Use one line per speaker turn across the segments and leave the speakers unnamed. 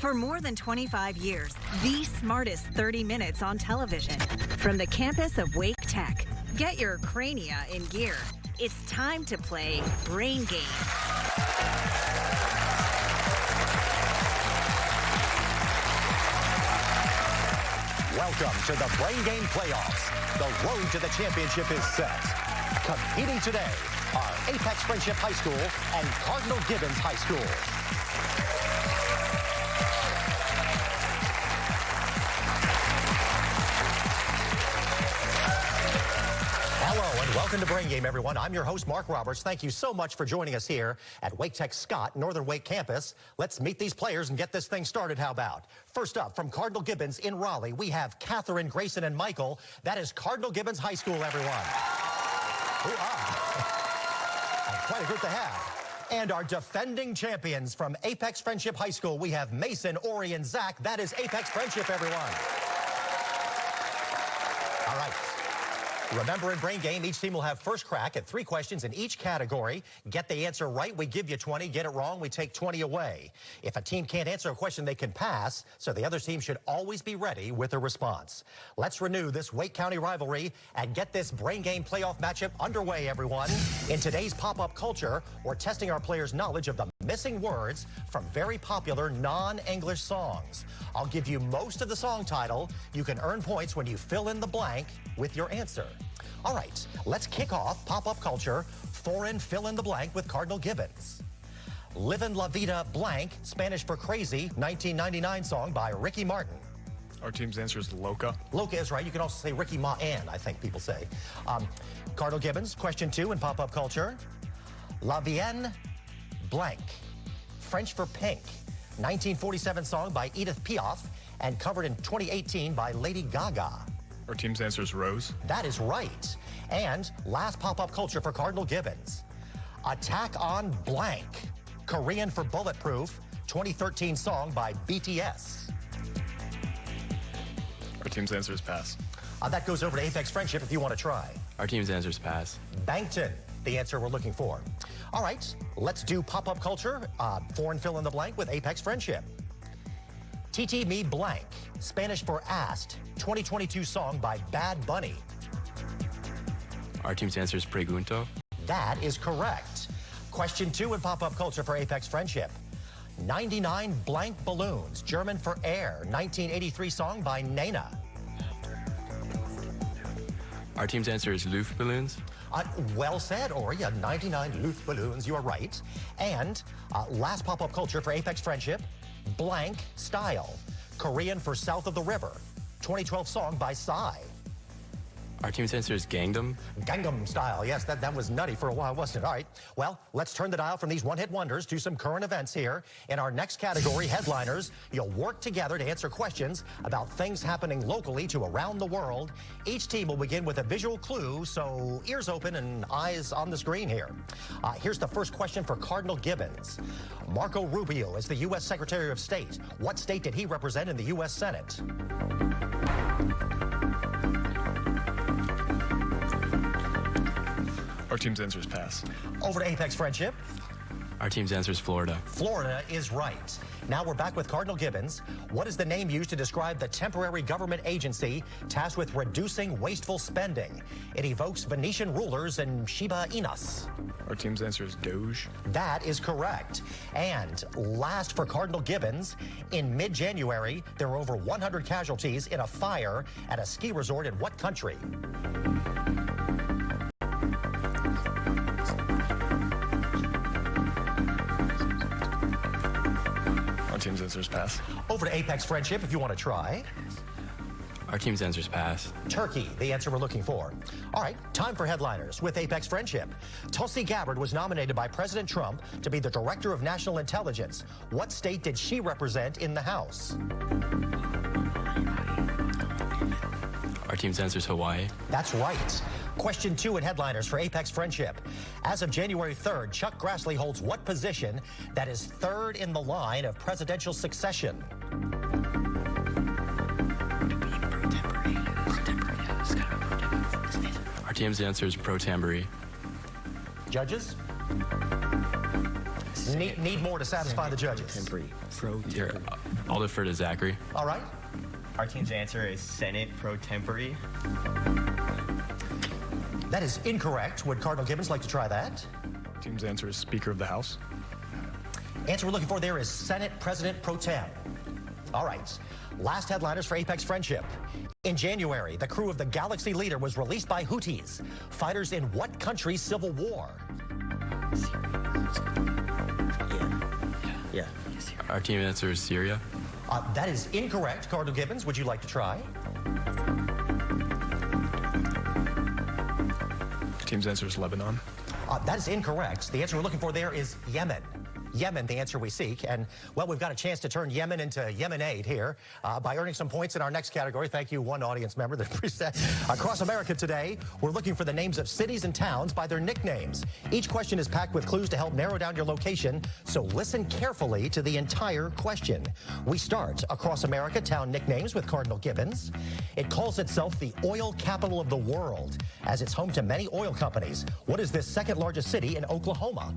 For more than 25 years, the smartest 30 minutes on television. From the campus of Wake Tech, get your crania in gear. It's time to play Brain Game.
Welcome to the Brain Game Playoffs. The road to the championship is set. Competing today are Apex Friendship High School and Cardinal Gibbons High School. Hello and welcome to Brain Game, everyone. I'm your host, Mark Roberts. Thank you so much for joining us here at Wake Tech Scott, Northern Wake Campus. Let's meet these players and get this thing started. How about? First up, from Cardinal Gibbons in Raleigh, we have Catherine, Grayson, and Michael. That is Cardinal Gibbons High School, everyone. Quite a group to have. And our defending champions from Apex Friendship High School, we have Mason, Ori, and Zach. That is Apex Friendship, everyone. All right. Remember, in Brain Game, each team will have first crack at 3 questions in each category. Get the answer right, we give you 20. Get it wrong, we take 20 away. If a team can't answer a question, they can pass, so the other team should always be ready with a response. Let's renew this Wake County rivalry and get this Brain Game playoff matchup underway, everyone. In today's pop-up culture, we're testing our players' knowledge of the missing words from very popular non-English songs. I'll give you most of the song title. You can earn points when you fill in the blank with your answer. All right, let's kick off pop-up culture, foreign fill-in-the-blank with Cardinal Gibbons. Livin' La Vida Blank, Spanish for Crazy, 1999 song by Ricky Martin.
Our team's answer is Loca.
Loca is right. You can also say Ricky Ma-Ann, I think people say. Cardinal Gibbons, question 2 in pop-up culture. La Vienne Blank, French for Pink, 1947 song by Edith Piaf and covered in 2018 by Lady Gaga.
Our team's answer is Rose.
That is right. And last pop-up culture for Cardinal Gibbons. Attack on Blank, Korean for Bulletproof, 2013 song by BTS.
Our team's answer is Pass.
That goes over to Apex Friendship if you want to try.
Our team's answer is Pass.
Bankton, the answer we're looking for. All right, let's do pop-up culture, foreign fill-in-the-blank with Apex Friendship. TT Me Blank, Spanish for Asked, 2022 song by Bad Bunny.
Our team's answer is Pregunto.
That is correct. Question 2 in pop-up culture for Apex Friendship. 99 Blank Balloons, German for Air, 1983 song by Nena.
Our team's answer is Luftballons.
Well said, Ori. 99 Luftballons, you are right. And last pop-up culture for Apex Friendship. Blank Style, Korean for South of the River, 2012 song by Psy.
Our team's answer is Gangnam.
Gangnam Style, yes, that was nutty for a while, wasn't it? All right, well, let's turn the dial from these one-hit wonders to some current events here. In our next category, headliners, you'll work together to answer questions about things happening locally to around the world. Each team will begin with a visual clue, so ears open and eyes on the screen here. Here's the first question for Cardinal Gibbons. Marco Rubio is the U.S. Secretary of State. What state did he represent in the U.S. Senate?
Our team's answer is Pass.
Over to Apex Friendship.
Our team's answer is Florida.
Florida is right. Now we're back with Cardinal Gibbons. What is the name used to describe the temporary government agency tasked with reducing wasteful spending? It evokes Venetian rulers and Shiba Inus.
Our team's answer is Doge.
That is correct. And last for Cardinal Gibbons, in mid-January, there were over 100 casualties in a fire at a ski resort in what country?
Team's answer is Pass.
Over to Apex Friendship if you want to try.
Our team's answer is Pass.
Turkey, the answer we're looking for. All right, time for headliners with Apex Friendship. Tulsi Gabbard was nominated by President Trump to be the Director of National Intelligence. What state did she represent in the House?
Our team's answer is Hawaii.
That's right. Question 2 in headliners for Apex Friendship. As of January 3rd, Chuck Grassley holds what position that is third in the line of presidential succession?
Our team's answer is Pro Tambourie.
Judges? Need more to satisfy the judges.
Here, I'll defer to Zachary.
All right.
Our team's answer is Senate pro tempore.
That is incorrect. Would Cardinal Gibbons like to try that?
Team's answer is Speaker of the House.
Answer we're looking for there is Senate President Pro Tem. All right. Last headliners for Apex Friendship. In January, the crew of the Galaxy Leader was released by Houthis, fighters in what country's civil war?
Yeah.
Our team answer is Syria.
That is incorrect. Cardinal Gibbons, would you like to try?
Team's answer is Lebanon.
That is incorrect. The answer we're looking for there is Yemen. Yemen, the answer we seek. And, well, we've got a chance to turn Yemen into Yemenade here by earning some points in our next category. Thank you, one audience member that preset. Across America today, we're looking for the names of cities and towns by their nicknames. Each question is packed with clues to help narrow down your location, so listen carefully to the entire question. We start across America town nicknames with Cardinal Gibbons. It calls itself the oil capital of the world, as it's home to many oil companies. What is this second largest city in Oklahoma?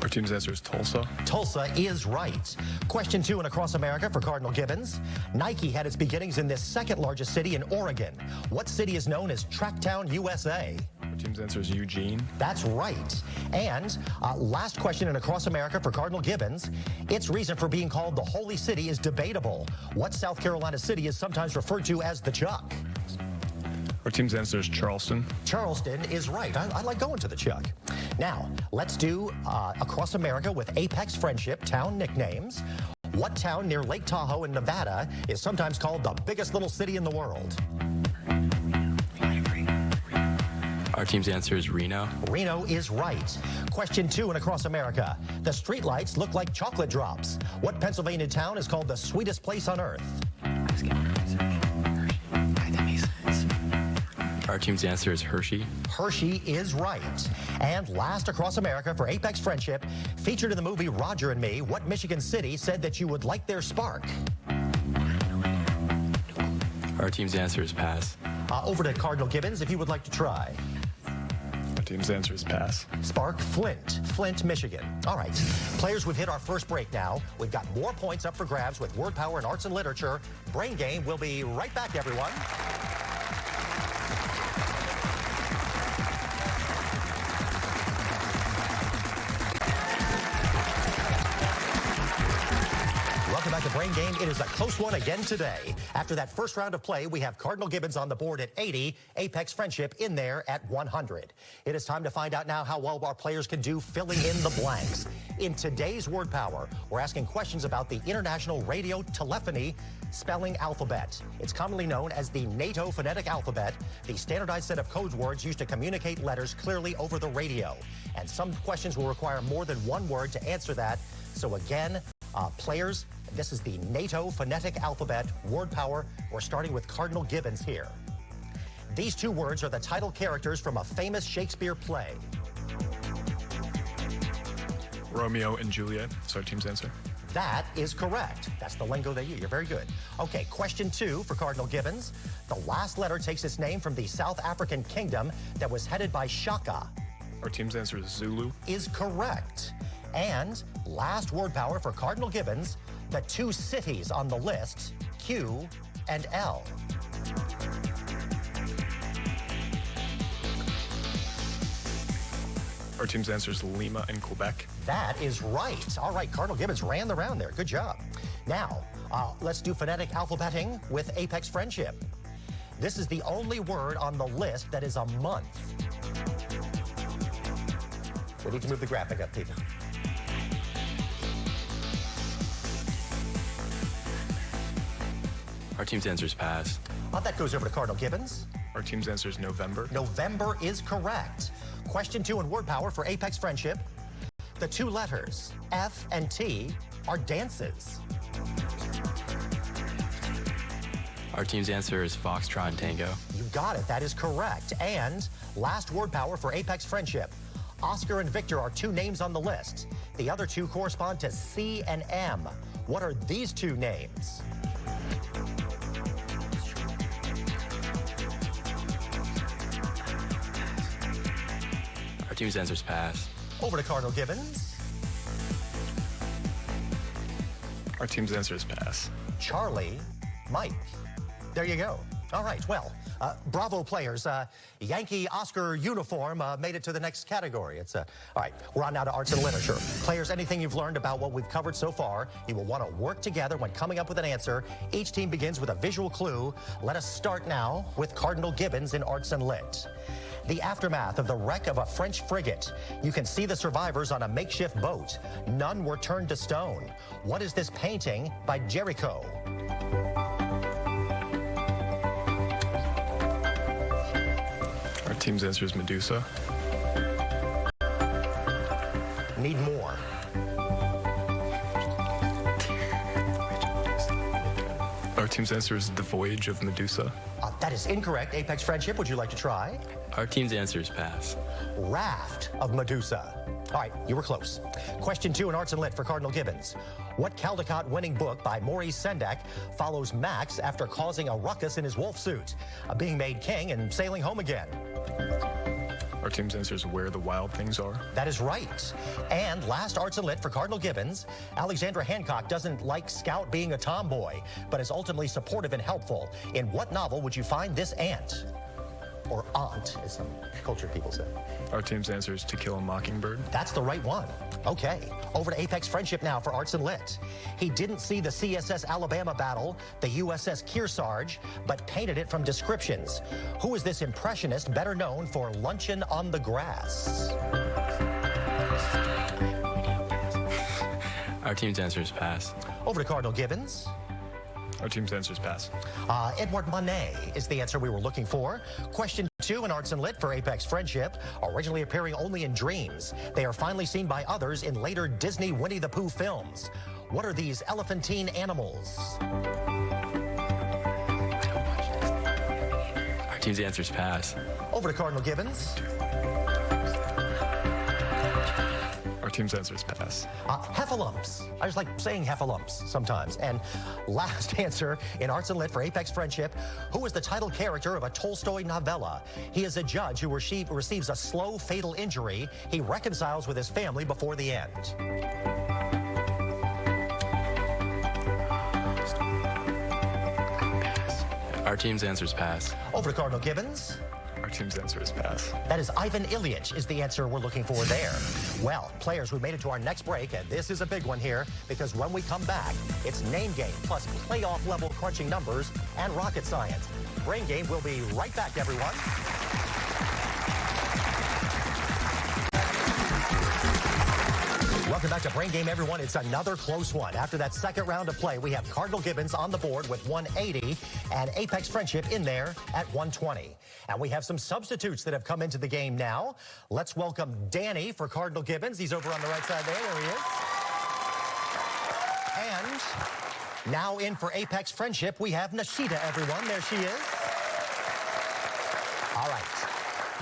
Our team's answer is Tulsa.
Tulsa is right. Question 2 in Across America for Cardinal Gibbons. Nike had its beginnings in this second largest city in Oregon. What city is known as Tracktown, USA?
Our team's answer is Eugene.
That's right. And last question in Across America for Cardinal Gibbons. Its reason for being called the Holy City is debatable. What South Carolina city is sometimes referred to as the Chuck?
Our team's answer is Charleston.
Charleston is right. I like going to the Chuck. Now, let's do Across America with Apex Friendship town nicknames. What town near Lake Tahoe in Nevada is sometimes called the biggest little city in the world?
Our team's answer is Reno.
Reno is right. Question 2 in Across America. The streetlights look like chocolate drops. What Pennsylvania town is called the sweetest place on earth?
Our team's answer is Hershey.
Hershey is right. And last Across America for Apex Friendship, featured in the movie Roger and Me, what Michigan city said that you would like their spark?
Our team's answer is Pass.
Over to Cardinal Gibbons, if you would like to try.
Our team's answer is Pass.
Spark Flint, Michigan. All right, players, we've hit our first break now. We've got more points up for grabs with word power and arts and literature. Brain Game, we'll be right back, everyone. Welcome back to Brain Game. It is a close one again today. After that first round of play, we have Cardinal Gibbons on the board at 80, Apex Friendship in there at 100. It is time to find out now how well our players can do filling in the blanks. In today's Word Power, we're asking questions about the International Radio Telephony Spelling Alphabet. It's commonly known as the NATO Phonetic Alphabet, the standardized set of code words used to communicate letters clearly over the radio. And some questions will require more than one word to answer that. So again, players, this is the NATO Phonetic Alphabet Word Power. We're starting with Cardinal Gibbons here. These two words are the title characters from a famous Shakespeare play.
Romeo and Juliet is our team's answer.
That is correct. That's the lingo they use. You're very good. Okay, question 2 for Cardinal Gibbons. The last letter takes its name from the South African kingdom that was headed by Shaka.
Our team's answer is Zulu.
Is correct. And last word power for Cardinal Gibbons, the two cities on the list, Q and L.
Our team's answer is Lima and Quebec.
That is right. All right, Cardinal Gibbons ran the round there. Good job. Now, let's do phonetic alphabeting with Apex Friendship. This is the only word on the list that is a month. We need to move the graphic up, people.
Our team's answer is Pass.
That goes over to Cardinal Gibbons.
Our team's answer is November.
November is correct. Question 2 in word power for Apex Friendship. The two letters, F and T, are dances.
Our team's answer is Foxtrot and Tango.
You got it. That is correct. And last word power for Apex Friendship. Oscar and Victor are two names on the list. The other two correspond to C and M. What are these two names?
Our Our team's answer is pass.
Over to Cardinal Gibbons.
Our team's answer is pass.
Charlie, Mike. There you go. All right, well, bravo players. Yankee Oscar uniform made it to the next category. All right, we're on now to arts and literature. Players, anything you've learned about what we've covered so far, you will want to work together when coming up with an answer. Each team begins with a visual clue. Let us start now with Cardinal Gibbons in arts and lit. The aftermath of the wreck of a French frigate. You can see the survivors on a makeshift boat. None were turned to stone. What is this painting by Jericho?
Our team's answer is Medusa.
Need more.
Our team's answer is The Voyage of Medusa.
That is incorrect. Apex Friendship, would you like to try?
Our team's answer is pass.
Raft of Medusa. All right, you were close. Question 2 in arts and lit for Cardinal Gibbons. What Caldecott winning book by Maurice Sendak follows Max after causing a ruckus in his wolf suit, being made king and sailing home again?
Our team's answer is Where the Wild Things Are.
That is right. And last arts and lit for Cardinal Gibbons. Alexandra Hancock doesn't like Scout being a tomboy, but is ultimately supportive and helpful. In what novel would you find this aunt? Or aunt, as some cultured people say.
Our team's answer is To Kill a Mockingbird.
That's the right one. Okay, over to Apex Friendship now for arts and lit. He didn't see the CSS Alabama battle, the USS Kearsarge, but painted it from descriptions. Who is this impressionist better known for Luncheon on the Grass?
Our team's answer is pass.
Over to Cardinal Gibbons.
Our team's answer is pass.
Edward Monet is the answer we were looking for. Question 2 in arts and lit for Apex Friendship. Originally appearing only in dreams, they are finally seen by others in later Disney Winnie the Pooh films. What are these elephantine animals?
Our team's answer is pass.
Over to Cardinal Gibbons.
Our team's answer is pass.
Heffalumps. I just like saying heffalumps sometimes. And last answer in arts and lit for Apex Friendship. Who is the title character of a Tolstoy novella? He is a judge who receives a slow, fatal injury. He reconciles with his family before the end.
Our team's answer is pass.
Over to Cardinal Gibbons.
Our team's answer is pass.
That is Ivan Ilyich is the answer we're looking for there. Well, players, we made it to our next break, and this is a big one here, because when we come back, it's name game plus playoff level crunching numbers and rocket science. Brain Game will be right back, everyone. Welcome back to Brain Game, everyone. It's another close one. After that second round of play, we have Cardinal Gibbons on the board with 180 and Apex Friendship in there at 120. And we have some substitutes that have come into the game now. Let's welcome Danny for Cardinal Gibbons. He's over on the right side there. There he is. And now in for Apex Friendship, we have Nashida, everyone. There she is. All right.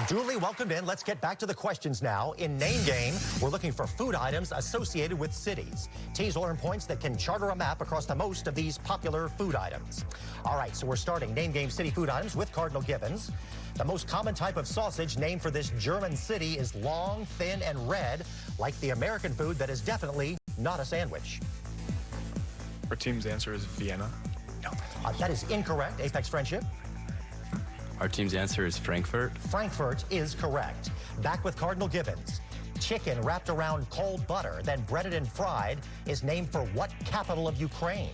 Duly welcomed in. Let's get back to the questions now. In Name Game, we're looking for food items associated with cities. Teams will earn points that can charter a map across the most of these popular food items. All right, so we're starting Name Game city food items with Cardinal Gibbons. The most common type of sausage named for this German city is long, thin, and red, like the American food that is definitely not a sandwich.
Our team's answer is Vienna.
No. That is incorrect. Apex Friendship.
Our team's answer is Frankfurt.
Frankfurt is correct. Back with Cardinal Gibbons. Chicken wrapped around cold butter, then breaded and fried, is named for what capital of Ukraine?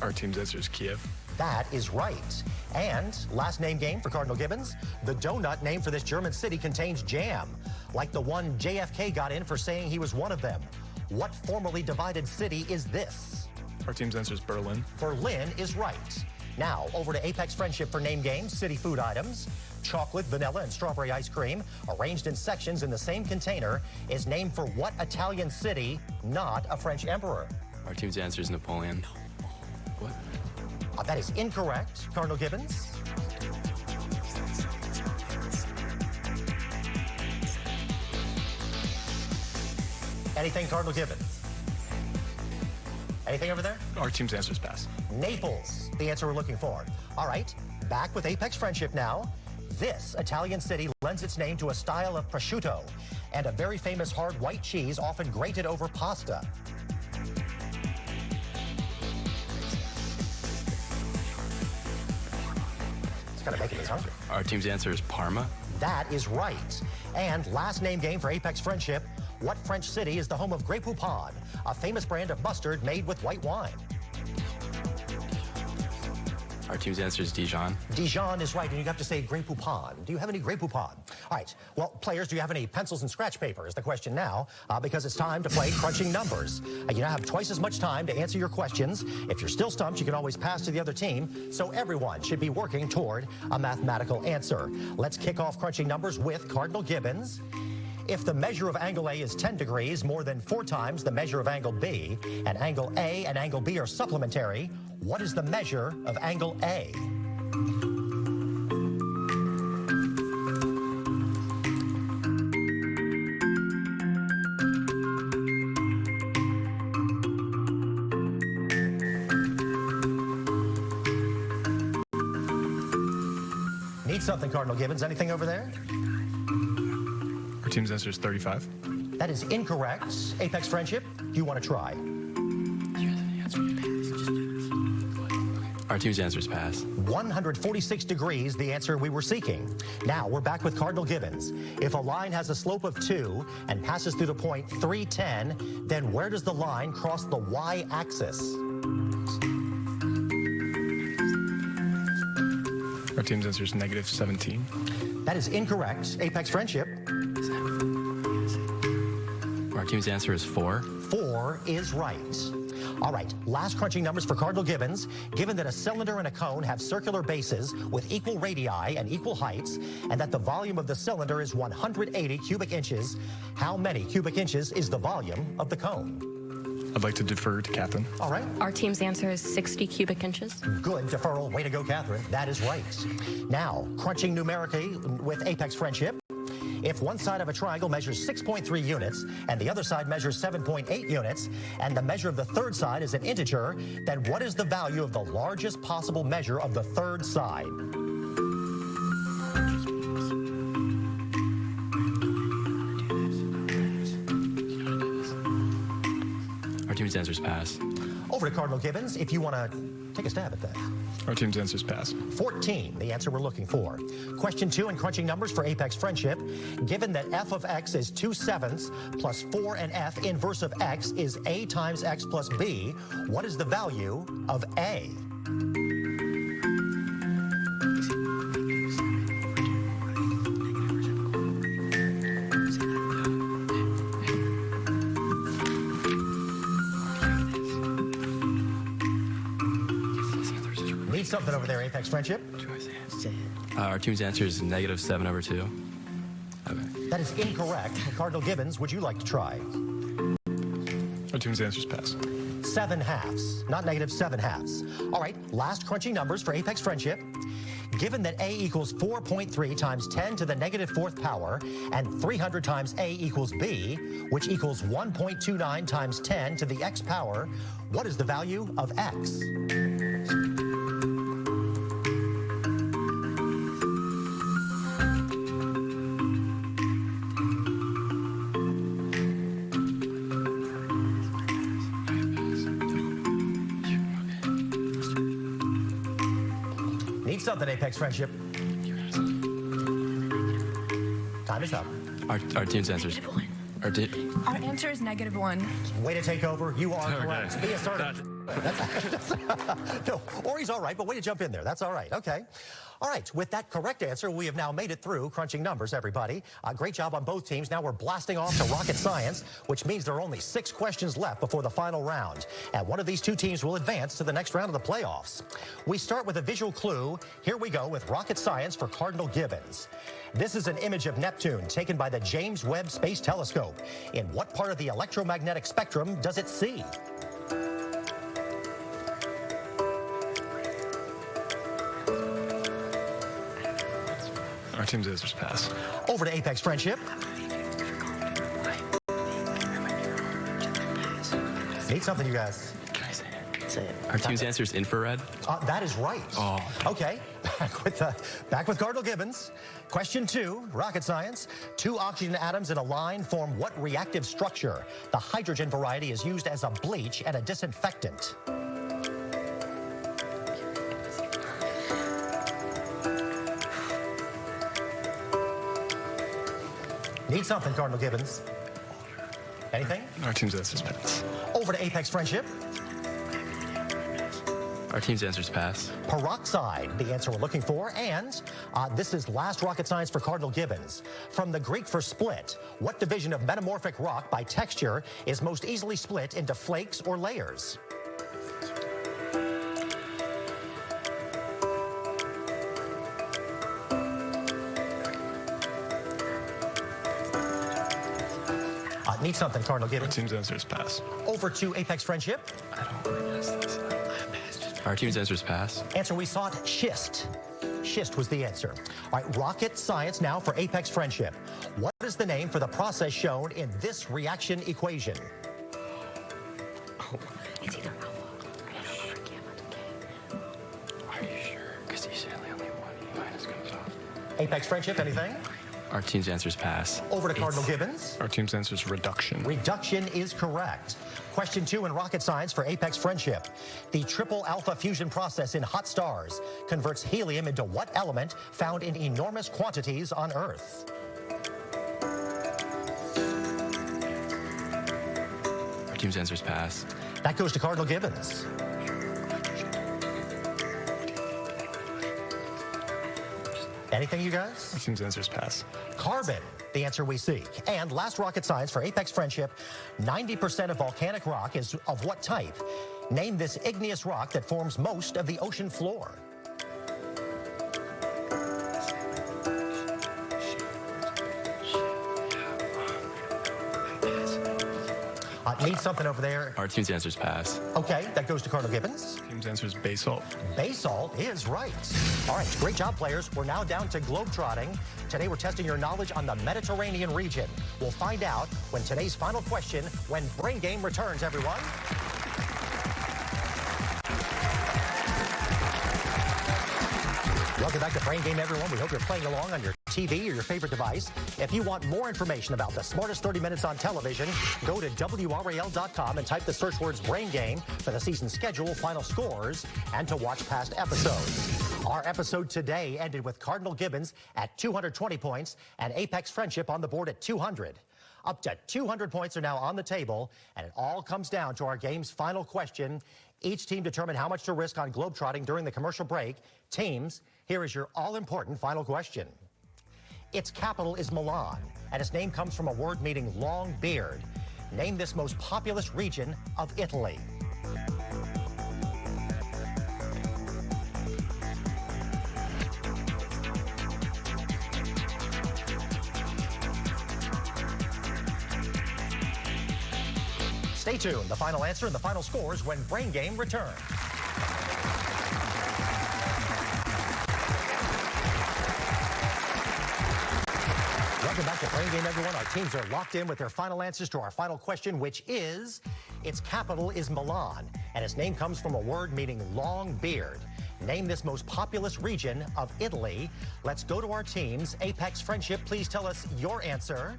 Our team's answer is Kiev.
That is right. And last name game for Cardinal Gibbons. The donut name for this German city contains jam, like the one JFK got in for saying he was one of them. What formerly divided city is this?
Our team's answer is Berlin.
Berlin is right. Now, over to Apex Friendship for name games, city food items. Chocolate, vanilla, and strawberry ice cream, arranged in sections in the same container, is named for what Italian city, not a French emperor?
Our team's answer is Napoleon. What?
That is incorrect, Cardinal Gibbons. Anything, Cardinal Gibbons? Anything over there?
Our team's answer is pass.
Naples, the answer we're looking for. All right, back with Apex Friendship now. This Italian city lends its name to a style of prosciutto and a very famous hard white cheese often grated over pasta. It's kind of making me hungry.
Our team's answer is Parma.
That is right. And last name game for Apex Friendship. What French city is the home of Grey Poupon, a famous brand of mustard made with white wine?
Our team's answer is Dijon.
Dijon is right, and you have to say Grey Poupon. Do you have any Grey Poupon? All right. Well, players, do you have any pencils and scratch paper is the question now, because it's time to play Crunching Numbers. You now have twice as much time to answer your questions. If you're still stumped, you can always pass to the other team, so everyone should be working toward a mathematical answer. Let's kick off Crunching Numbers with Cardinal Gibbons. If the measure of angle A is 10 degrees, more than 4 times the measure of angle B, and angle A and angle B are supplementary, what is the measure of angle A? Need something, Cardinal Gibbons. Anything over there?
Our team's answer is 35.
That is incorrect. Apex Friendship, do you want to try?
Our team's answer is pass.
146 degrees, the answer we were seeking. Now, we're back with Cardinal Gibbons. If a line has a slope of 2 and passes through the point 310, then where does the line cross the y-axis?
Our team's answer is negative 17.
That is incorrect. Apex Friendship.
Our team's answer is 4.
4 is right. All right, last crunching numbers for Cardinal Gibbons. Given that a cylinder and a cone have circular bases with equal radii and equal heights, and that the volume of the cylinder is 180 cubic inches, how many cubic inches is the volume of the cone?
I'd like to defer to Catherine.
All right.
Our team's answer is 60 cubic inches.
Good deferral. Way to go, Catherine. That is right. Now, crunching numerically with Apex Friendship. If one side of a triangle measures 6.3 units and the other side measures 7.8 units, and the measure of the third side is an integer, then what is the value of the largest possible measure of the third side?
Our team's answer is pass.
Over to Cardinal Gibbons, if you want to take a stab at that.
Our team's answer is pass.
14, the answer we're looking for. Question 2 in crunching numbers for Apex Friendship. Given that f of x is 2/7 plus 4 and f inverse of x is a times x plus b, what is the value of a? Need something over there, Apex Friendship?
Our team's answer is negative 7/2. Okay.
That is incorrect. Cardinal Gibbons, would you like to try?
Our team's answer is pass.
7/2, not negative 7/2. All right, last crunching numbers for Apex Friendship. Given that a equals 4.3 times 10 to the negative 4th power and 300 times a equals b, which equals 1.29 times 10 to the x power, what is the value of x? Need something, Apex Friendship. Time is up.
Our team's answer is...
Our answer is -1.
Way to take over. You are correct. Be assertive. No, Ori's all right, but way to jump in there. That's all right. Okay. All right. With that correct answer, we have now made it through crunching numbers, everybody. Great job on both teams. Now we're blasting off to rocket science, which means there are only 6 questions left before the final round. And one of these 2 teams will advance to the next round of the playoffs. We start with a visual clue. Here we go with rocket science for Cardinal Gibbons. This is an image of Neptune taken by the James Webb Space Telescope. In what part of the electromagnetic spectrum does it see?
Our team's answer is pass.
Over to Apex Friendship. Need something, you guys.
That's it.
Our team's answer is infrared.
That is right.
Oh.
Okay, back with Cardinal Gibbons. Question 2, rocket science. 2 oxygen atoms in a line form what reactive structure? The hydrogen variety is used as a bleach and a disinfectant. Need something, Cardinal Gibbons. Anything?
Our team's answer is pass.
Over to Apex Friendship.
Our team's answer is pass.
Peroxide, the answer we're looking for. And this is last rocket science for Cardinal Gibbons. From the Greek for split, what division of metamorphic rock by texture is most easily split into flakes or layers? Need something, Cardinal
Our
Gibbons.
team's answer is pass.
Over to Apex Friendship.
I don't want to guess this. Our team's answer is pass.
Answer we sought, schist. Schist was the answer. All right, rocket science now for Apex Friendship. What is the name for the process shown in this reaction equation?
It's either alpha or gamma decay.
Are you sure? Because usually only one minus comes off.
Apex Friendship, anything?
Our team's answer is pass.
Over to Cardinal Gibbons.
Our team's answer is reduction.
Reduction is correct. Question 2 in rocket science for Apex Friendship. The triple alpha fusion process in hot stars converts helium into what element found in enormous quantities on Earth?
Our team's answer is pass.
That goes to Cardinal Gibbons. Anything, you guys?
Our team's answer is pass.
Carbon, the answer we seek. And last rocket science for Apex Friendship, 90% of volcanic rock is of what type? Name this igneous rock that forms most of the ocean floor. Need something over there.
Our team's answer is pass.
Okay, that goes to Cardinal Gibbons.
Team's answer is basalt.
Basalt is right. All right, great job, players. We're now down to globetrotting. Today, we're testing your knowledge on the Mediterranean region. We'll find out when today's final question, when Brain Game returns, everyone. Welcome back to Brain Game, everyone. We hope you're playing along on your TV or your favorite device. If you want more information about the smartest 30 minutes on television, go to WRAL.com and type the search words Brain Game for the season schedule, final scores, and to watch past episodes. Our episode today ended with Cardinal Gibbons at 220 points and Apex Friendship on the board at 200. Up to 200 points are now on the table, and it all comes down to our game's final question. Each team determined how much to risk on globetrotting during the commercial break. Teams, here is your all-important final question. Its capital is Milan, and its name comes from a word meaning long beard. Name this most populous region of Italy. Stay tuned. The final answer and the final scores when Brain Game returns. Welcome back to Brain Game, everyone. Our teams are locked in with their final answers to our final question, which is, its capital is Milan, and its name comes from a word meaning long beard. Name this most populous region of Italy. Let's go to our teams. Apex Friendship, please tell us your answer.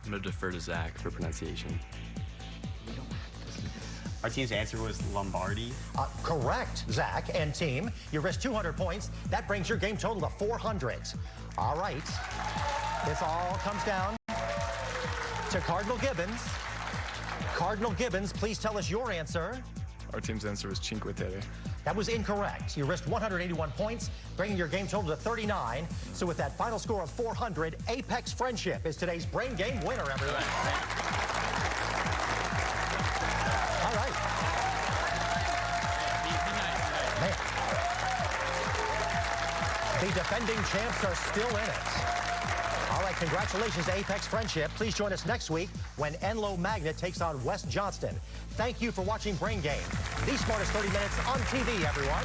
I'm going to defer to Zach for pronunciation.
Our team's answer was Lombardy.
Correct, Zach and team. You risked 200 points. That brings your game total to 400. All right. This all comes down to Cardinal Gibbons. Cardinal Gibbons, please tell us your answer.
Our team's answer is Cinque Terre.
That was incorrect. You risked 181 points, bringing your game total to 39. So with that final score of 400, Apex Friendship is today's Brain Game winner, everyone. All right. Man. The defending champs are still in it. All right, congratulations to Apex Friendship. Please join us next week when Enloe Magnet takes on West Johnston. Thank you for watching Brain Game, the smartest 30 minutes on TV, everyone.